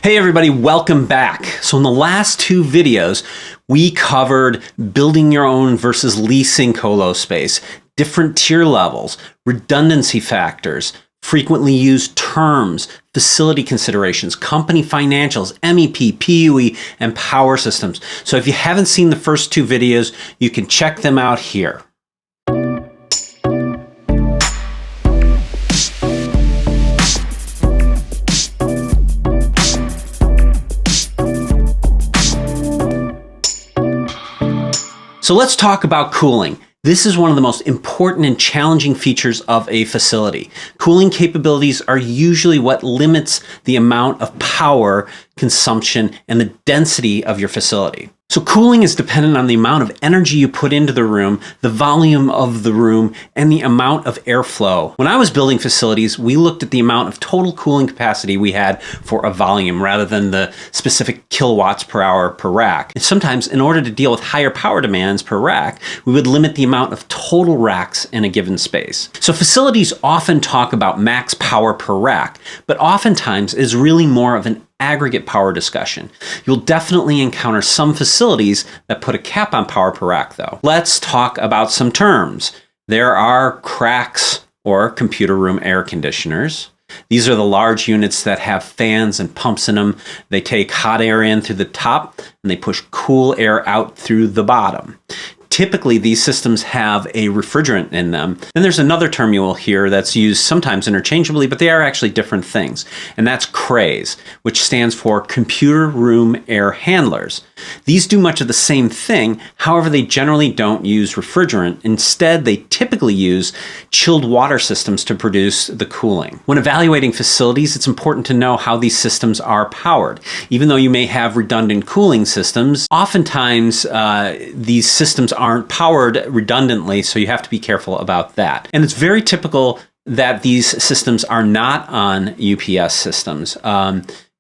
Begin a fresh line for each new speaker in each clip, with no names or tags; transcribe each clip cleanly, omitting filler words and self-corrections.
Hey everybody, welcome back. So in the last two videos, we covered building your own versus leasing colo space, different tier levels, redundancy factors, frequently used terms, facility considerations, company financials, MEP, PUE, and power systems. So if you haven't seen the first two videos, you can check them out here. So let's talk about cooling. This is one of the most important and challenging features of a facility. Cooling capabilities are usually what limits the amount of power consumption and the density of your facility. So cooling is dependent on the amount of energy you put into the room, the volume of the room, and the amount of airflow. When I was building facilities, we looked at the amount of total cooling capacity we had for a volume rather than the specific kilowatts per hour per rack. And sometimes, in order to deal with higher power demands per rack, we would limit the amount of total racks in a given space. So facilities often talk about max power per rack, but oftentimes is really more of an aggregate power discussion. You'll definitely encounter some facilities that put a cap on power per rack though. Let's talk about some terms. There are CRACs, or computer room air conditioners. These are the large units that have fans and pumps in them. They take hot air in through the top and they push cool air out through the bottom. Typically, these systems have a refrigerant in them. Then there's another term you will hear that's used sometimes interchangeably, but they are actually different things. And that's CRAs, which stands for Computer Room Air Handlers. These do much of the same thing. However, they generally don't use refrigerant. Instead, they typically use chilled water systems to produce the cooling. When evaluating facilities, it's important to know how these systems are powered. Even though you may have redundant cooling systems, oftentimes these systems aren't powered redundantly, so you have to be careful about that. And it's very typical that these systems are not on UPS systems.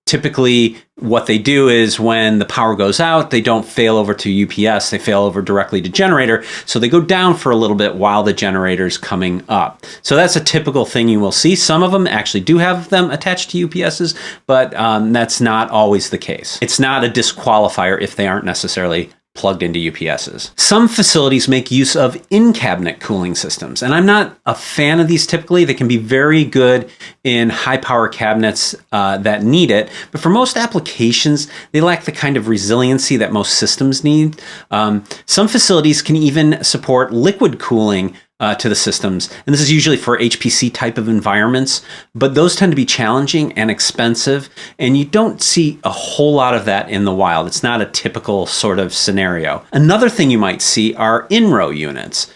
Typically, what they do is when the power goes out, they don't fail over to UPS, they fail over directly to generator, so they go down for a little bit while the generator's coming up. So that's a typical thing you will see. Some of them actually do have them attached to UPSs, but that's not always the case. It's not a disqualifier if they aren't necessarily plugged into UPSs. Some facilities make use of in-cabinet cooling systems, and I'm not a fan of these typically. They can be very good in high-power cabinets that need it, but for most applications, they lack the kind of resiliency that most systems need. Some facilities can even support liquid cooling to the systems. And this is usually for HPC type of environments, but those tend to be challenging and expensive, and you don't see a whole lot of that in the wild. It's not a typical sort of scenario. Another thing you might see are in-row units.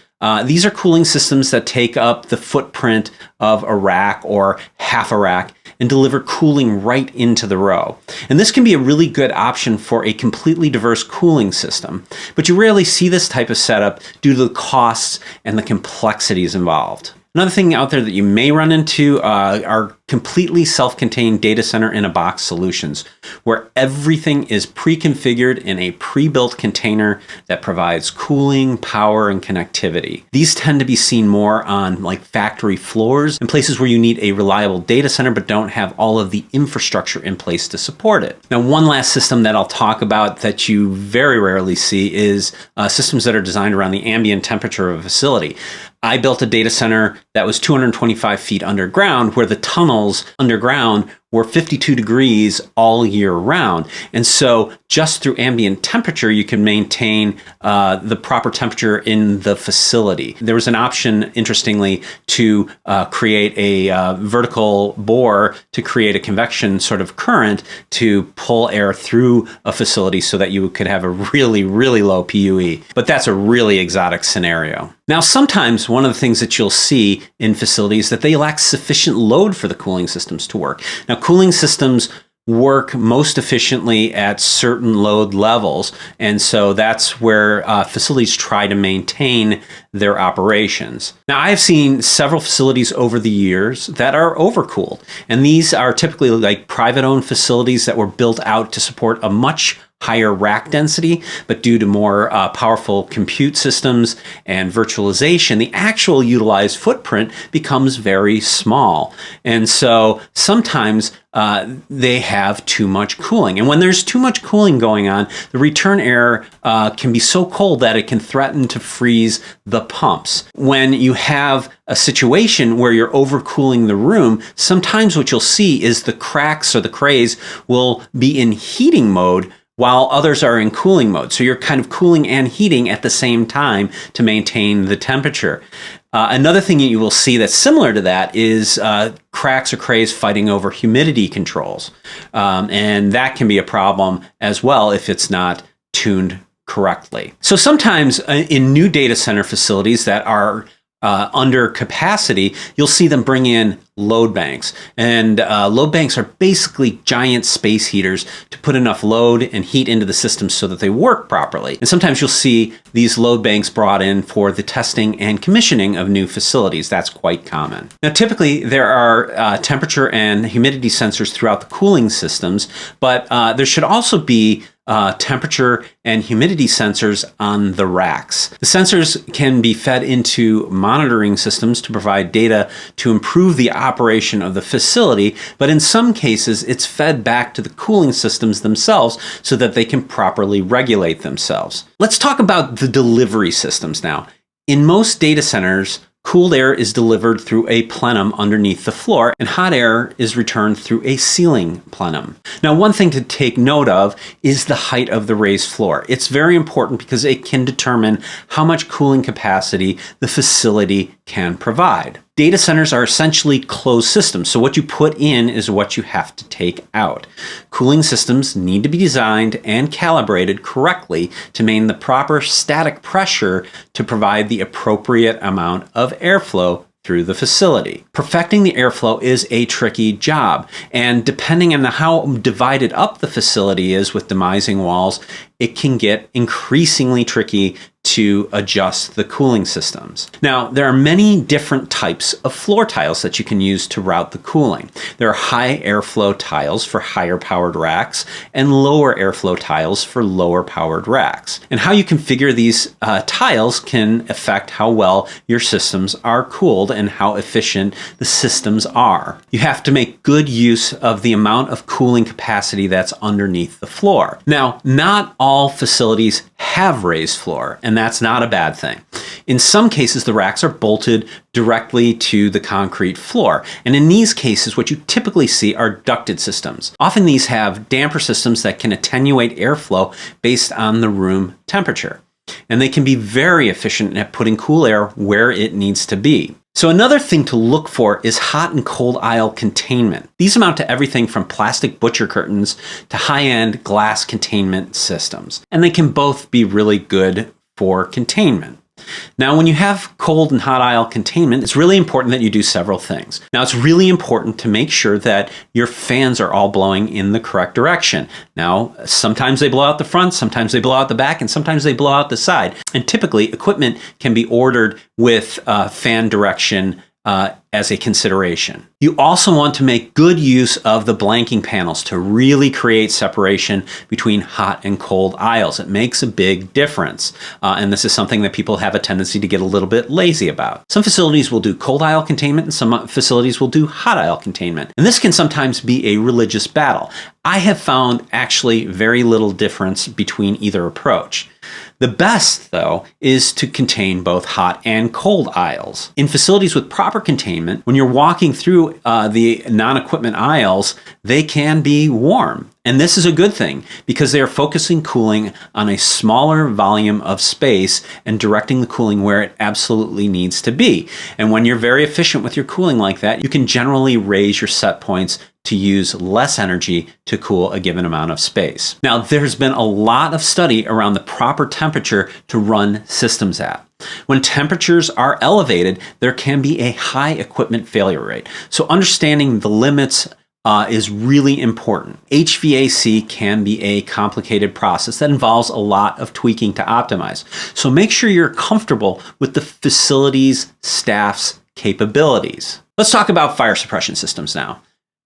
These are cooling systems that take up the footprint of a rack or half a rack and deliver cooling right into the row. And this can be a really good option for a completely diverse cooling system, but you rarely see this type of setup due to the costs and the complexities involved. Another thing out there that you may run into are completely self-contained data center in a box solutions, where everything is pre-configured in a pre-built container that provides cooling, power, and connectivity. These tend to be seen more on like factory floors and places where you need a reliable data center but don't have all of the infrastructure in place to support it. Now, one last system that I'll talk about that you very rarely see is systems that are designed around the ambient temperature of a facility. I built a data center that was 225 feet underground, where the tunnels underground were 52 degrees all year round. And so just through ambient temperature, you can maintain the proper temperature in the facility. There was an option, interestingly, to create a vertical bore to create a convection sort of current to pull air through a facility so that you could have a really, really low PUE. But that's a really exotic scenario. Now, sometimes one of the things that you'll see in facilities is that they lack sufficient load for the cooling systems to work. Now, cooling systems work most efficiently at certain load levels, and so that's where facilities try to maintain their operations. Now, I've seen several facilities over the years that are overcooled, and these are typically like private-owned facilities that were built out to support a much higher rack density, but due to more powerful compute systems and virtualization, the actual utilized footprint becomes very small. And so sometimes they have too much cooling. And when there's too much cooling going on, the return air can be so cold that it can threaten to freeze the pumps. When you have a situation where you're overcooling the room, sometimes what you'll see is the cracks or the crays will be in heating mode while others are in cooling mode. So you're kind of cooling and heating at the same time to maintain the temperature. Another thing you will see that's similar to that is cracks or crays fighting over humidity controls. And that can be a problem as well if it's not tuned correctly. So sometimes in new data center facilities that are under capacity, you'll see them bring in load banks. And load banks are basically giant space heaters to put enough load and heat into the system so that they work properly. And sometimes you'll see these load banks brought in for the testing and commissioning of new facilities. That's quite common. Now, typically there are temperature and humidity sensors throughout the cooling systems, but there should also be temperature and humidity sensors on the racks. The sensors can be fed into monitoring systems to provide data to improve the operation of the facility, but in some cases it's fed back to the cooling systems themselves so that they can properly regulate themselves. Let's talk about the delivery systems now. In most data centers, cooled air is delivered through a plenum underneath the floor, and hot air is returned through a ceiling plenum. Now, one thing to take note of is the height of the raised floor. It's very important because it can determine how much cooling capacity the facility can provide. Data centers are essentially closed systems, so what you put in is what you have to take out. Cooling systems need to be designed and calibrated correctly to maintain the proper static pressure to provide the appropriate amount of airflow through the facility. Perfecting the airflow is a tricky job, and depending on how divided up the facility is with demising walls, it can get increasingly tricky to adjust the cooling systems. Now, there are many different types of floor tiles that you can use to route the cooling. There are high airflow tiles for higher powered racks and lower airflow tiles for lower powered racks. And how you configure these tiles can affect how well your systems are cooled and how efficient the systems are. You have to make good use of the amount of cooling capacity that's underneath the floor. Now, not all facilities have raised floor, and that's not a bad thing. In some cases, the racks are bolted directly to the concrete floor. And in these cases, what you typically see are ducted systems. Often these have damper systems that can attenuate airflow based on the room temperature. And they can be very efficient at putting cool air where it needs to be. So another thing to look for is hot and cold aisle containment. These amount to everything from plastic butcher curtains to high-end glass containment systems. And they can both be really good for containment. Now, when you have cold and hot aisle containment, it's really important that you do several things. Now, it's really important to make sure that your fans are all blowing in the correct direction. Now, sometimes they blow out the front, sometimes they blow out the back, and sometimes they blow out the side. And typically, equipment can be ordered with fan direction as a consideration. You also want to make good use of the blanking panels to really create separation between hot and cold aisles. It makes a big difference. And this is something that people have a tendency to get a little bit lazy about. Some facilities will do cold aisle containment and some facilities will do hot aisle containment. And this can sometimes be a religious battle. I have found actually very little difference between either approach. The best, though, is to contain both hot and cold aisles. In facilities with proper containment, when you're walking through the non-equipment aisles, they can be warm. And this is a good thing because they are focusing cooling on a smaller volume of space and directing the cooling where it absolutely needs to be. And when you're very efficient with your cooling like that, you can generally raise your set points to use less energy to cool a given amount of space. Now, there's been a lot of study around the proper temperature to run systems at. When temperatures are elevated, there can be a high equipment failure rate. So understanding the limits is really important. HVAC can be a complicated process that involves a lot of tweaking to optimize. So make sure you're comfortable with the facility's staff's capabilities. Let's talk about fire suppression systems now.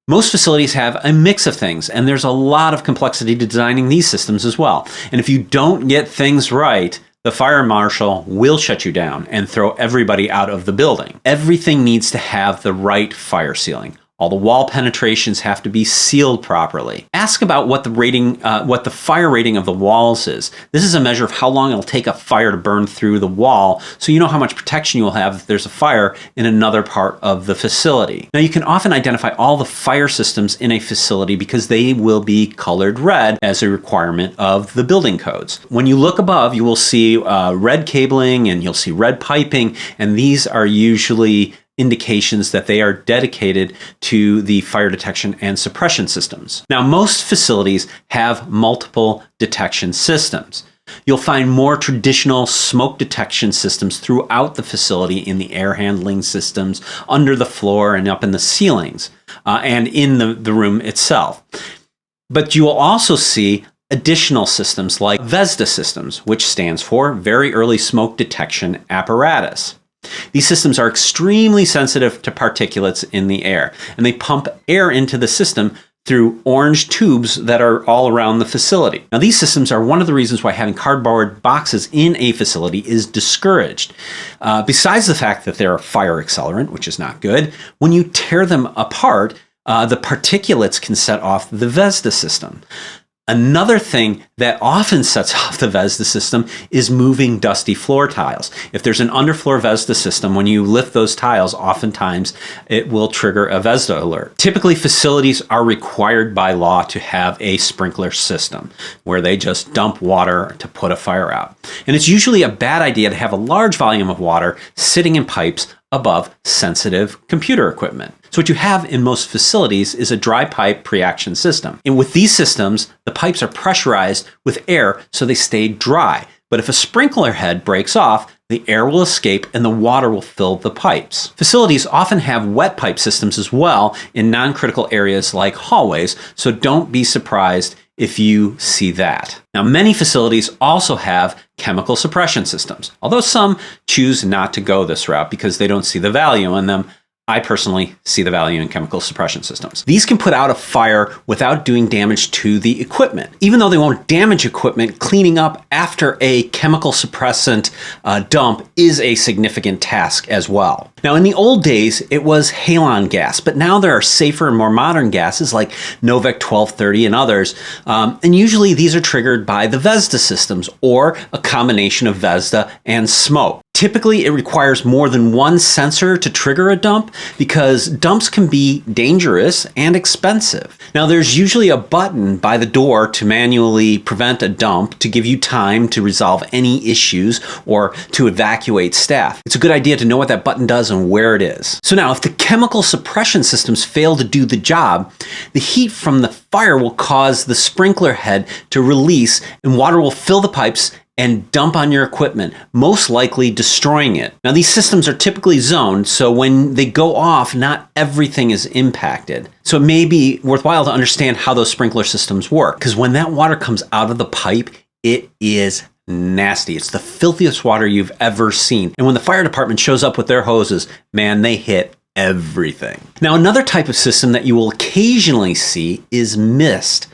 Most facilities have a mix of things, and there's a lot of complexity to designing these systems as well. And if you don't get things right, the fire marshal will shut you down and throw everybody out of the building. Everything needs to have the right fire sealing. All the wall penetrations have to be sealed properly. Ask about what the fire rating of the walls is. This is a measure of how long it'll take a fire to burn through the wall, so you know how much protection you will have if there's a fire in another part of the facility. Now, you can often identify all the fire systems in a facility because they will be colored red as a requirement of the building codes. When you look above, you will see red cabling and you'll see red piping, and these are usually indications that they are dedicated to the fire detection and suppression systems. Now, most facilities have multiple detection systems. You'll find more traditional smoke detection systems throughout the facility in the air handling systems, under the floor and up in the ceilings, and in the room itself. But you will also see additional systems like VESDA systems, which stands for Very Early Smoke Detection Apparatus. These systems are extremely sensitive to particulates in the air, and they pump air into the system through orange tubes that are all around the facility. Now, these systems are one of the reasons why having cardboard boxes in a facility is discouraged. Besides the fact that they're a fire accelerant, which is not good, when you tear them apart, the particulates can set off the VESDA system. Another thing that often sets off the VESDA system is moving dusty floor tiles. If there's an underfloor VESDA system, when you lift those tiles, oftentimes it will trigger a VESDA alert. Typically, facilities are required by law to have a sprinkler system where they just dump water to put a fire out. And it's usually a bad idea to have a large volume of water sitting in pipes above sensitive computer equipment. So what you have in most facilities is a dry pipe pre-action system. And with these systems, the pipes are pressurized with air so they stay dry. But if a sprinkler head breaks off, the air will escape and the water will fill the pipes. Facilities often have wet pipe systems as well in non-critical areas like hallways, so don't be surprised if you see that. Now, many facilities also have chemical suppression systems, although some choose not to go this route because they don't see the value in them. I personally see the value in chemical suppression systems. These can put out a fire without doing damage to the equipment. Even though they won't damage equipment, cleaning up after a chemical suppressant dump is a significant task as well. Now, in the old days, it was halon gas, but now there are safer and more modern gases like Novec 1230 and others. And usually these are triggered by the VESDA systems or a combination of VESDA and smoke. Typically, it requires more than one sensor to trigger a dump because dumps can be dangerous and expensive. Now, there's usually a button by the door to manually prevent a dump to give you time to resolve any issues or to evacuate staff. It's a good idea to know what that button does and where it is. So now, if the chemical suppression systems fail to do the job, the heat from the fire will cause the sprinkler head to release and water will fill the pipes and dump on your equipment, most likely destroying it. Now, these systems are typically zoned, so when they go off, not everything is impacted. So it may be worthwhile to understand how those sprinkler systems work, because when that water comes out of the pipe, it is nasty. It's the filthiest water you've ever seen. And when the fire department shows up with their hoses, man, they hit everything. Now, another type of system that you will occasionally see is mist.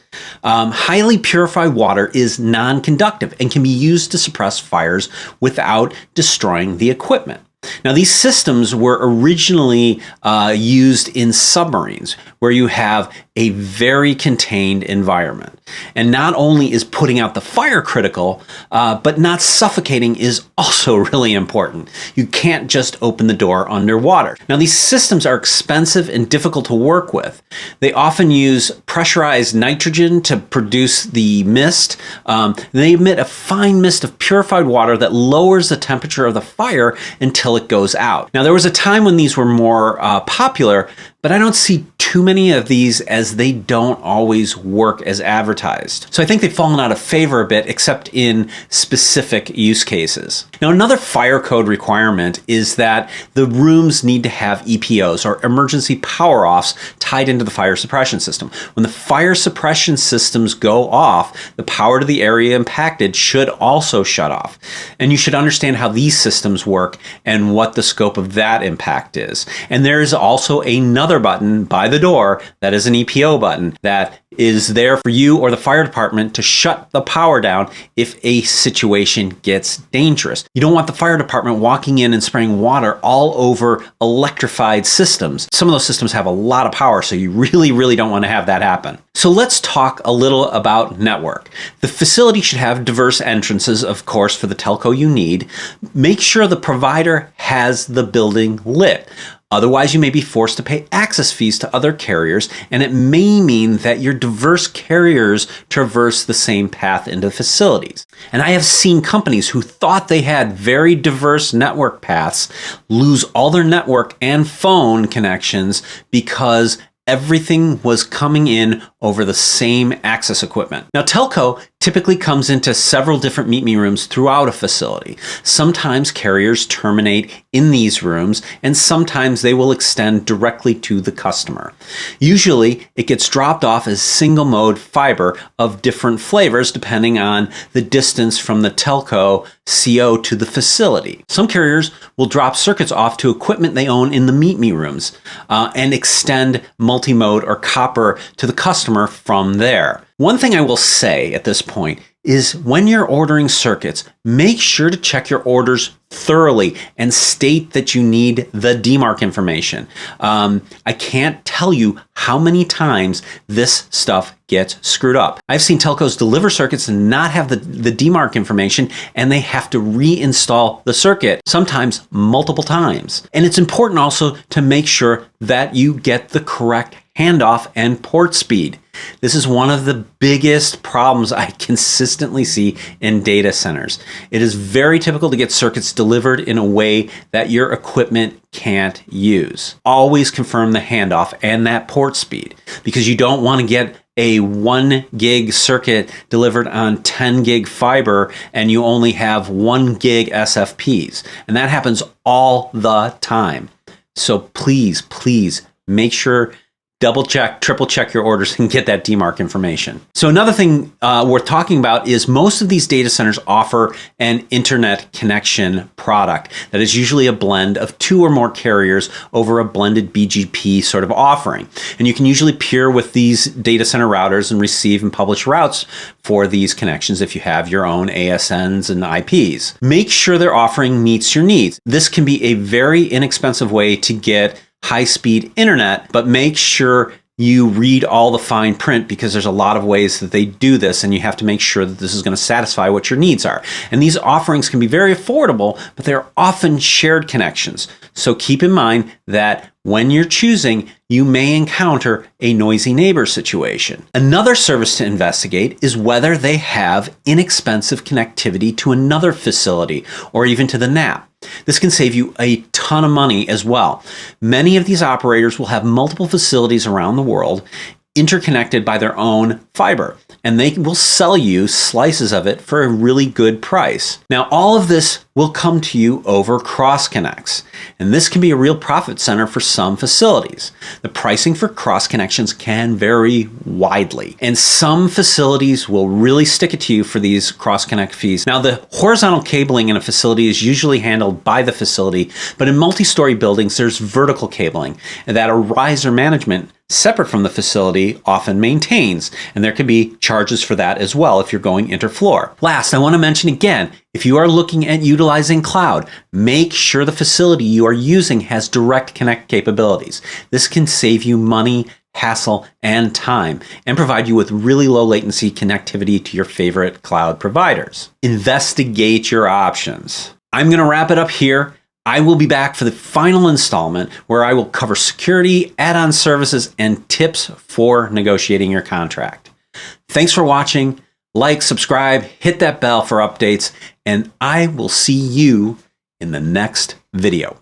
Highly purified water is non-conductive and can be used to suppress fires without destroying the equipment. Now, these systems were originally used in submarines, where you have a very contained environment. And not only is putting out the fire critical, but not suffocating is also really important. You can't just open the door underwater. Now, these systems are expensive and difficult to work with. They often use pressurized nitrogen to produce the mist. They emit a fine mist of purified water that lowers the temperature of the fire until it goes out. Now, there was a time when these were more popular, but I don't see too many of these as they don't always work as advertised. So I think they've fallen out of favor a bit, except in specific use cases. Now, another fire code requirement is that the rooms need to have EPOs, or emergency power offs, tied into the fire suppression system. When the fire suppression systems go off, the power to the area impacted should also shut off. And you should understand how these systems work and what the scope of that impact is. And there is also another another button by the door that is an EPO button that is there for you or the fire department to shut the power down if a situation gets dangerous. You don't want the fire department walking in and spraying water all over electrified systems. Some of those systems have a lot of power, so you really don't want to have that happen. So let's talk a little about network. The facility should have diverse entrances, of course, for the telco you need. Make sure the provider has the building lit. Otherwise, you may be forced to pay access fees to other carriers, and it may mean that your diverse carriers traverse the same path into facilities. And I have seen companies who thought they had very diverse network paths lose all their network and phone connections because everything was coming in over the same access equipment. Now, telco typically comes into several different meet me rooms throughout a facility. Sometimes carriers terminate in these rooms, and sometimes they will extend directly to the customer. Usually, it gets dropped off as single mode fiber of different flavors depending on the distance from the telco CO to the facility. Some carriers will drop circuits off to equipment they own in the meet me rooms and extend multi-mode or copper to the customer from there. One thing I will say at this point is when you're ordering circuits, make sure to check your orders thoroughly and state that you need the demarc information. I can't tell you how many times this stuff gets screwed up. I've seen telcos deliver circuits and not have the demarc information, and they have to reinstall the circuit, sometimes multiple times. And it's important also to make sure that you get the correct handoff and port speed. This is one of the biggest problems I consistently see in data centers. It is very typical to get circuits delivered in a way that your equipment can't use. Always confirm the handoff and that port speed, because you don't want to get a 1 gig circuit delivered on 10 gig fiber and you only have 1 gig SFPs. And that happens all the time. So please make sure double check, triple check your orders and get that demarc information. So another thing worth talking about is most of these data centers offer an internet connection product that is usually a blend of 2 or more carriers over a blended BGP sort of offering. And you can usually peer with these data center routers and receive and publish routes for these connections if you have your own ASNs and IPs. Make sure their offering meets your needs. This can be a very inexpensive way to get high-speed internet, but make sure you read all the fine print, because there's a lot of ways that they do this, and you have to make sure that this is going to satisfy what your needs are. And these offerings can be very affordable, but they're often shared connections. So keep in mind that when you're choosing, you may encounter a noisy neighbor situation. Another service to investigate is whether they have inexpensive connectivity to another facility or even to the NAP. This can save you a ton of money as well. Many of these operators will have multiple facilities around the world interconnected by their own fiber, and they will sell you slices of it for a really good price. Now, all of this will come to you over cross connects, and this can be a real profit center for some facilities. The pricing for cross connections can vary widely, and some facilities will really stick it to you for these cross connect fees. Now, the horizontal cabling in a facility is usually handled by the facility, but in multi-story buildings, there's vertical cabling that a riser management separate from the facility often maintains, and there can be charges for that as well if you're going interfloor. Last, I want to mention again, if you are looking at utilizing cloud, make sure the facility you are using has direct connect capabilities. This can save you money, hassle, and time, and provide you with really low latency connectivity to your favorite cloud providers. Investigate your options. I'm going to wrap it up here. I will be back for the final installment where I will cover security, add-on services, and tips for negotiating your contract. Thanks for watching. Like, subscribe, hit that bell for updates, and I will see you in the next video.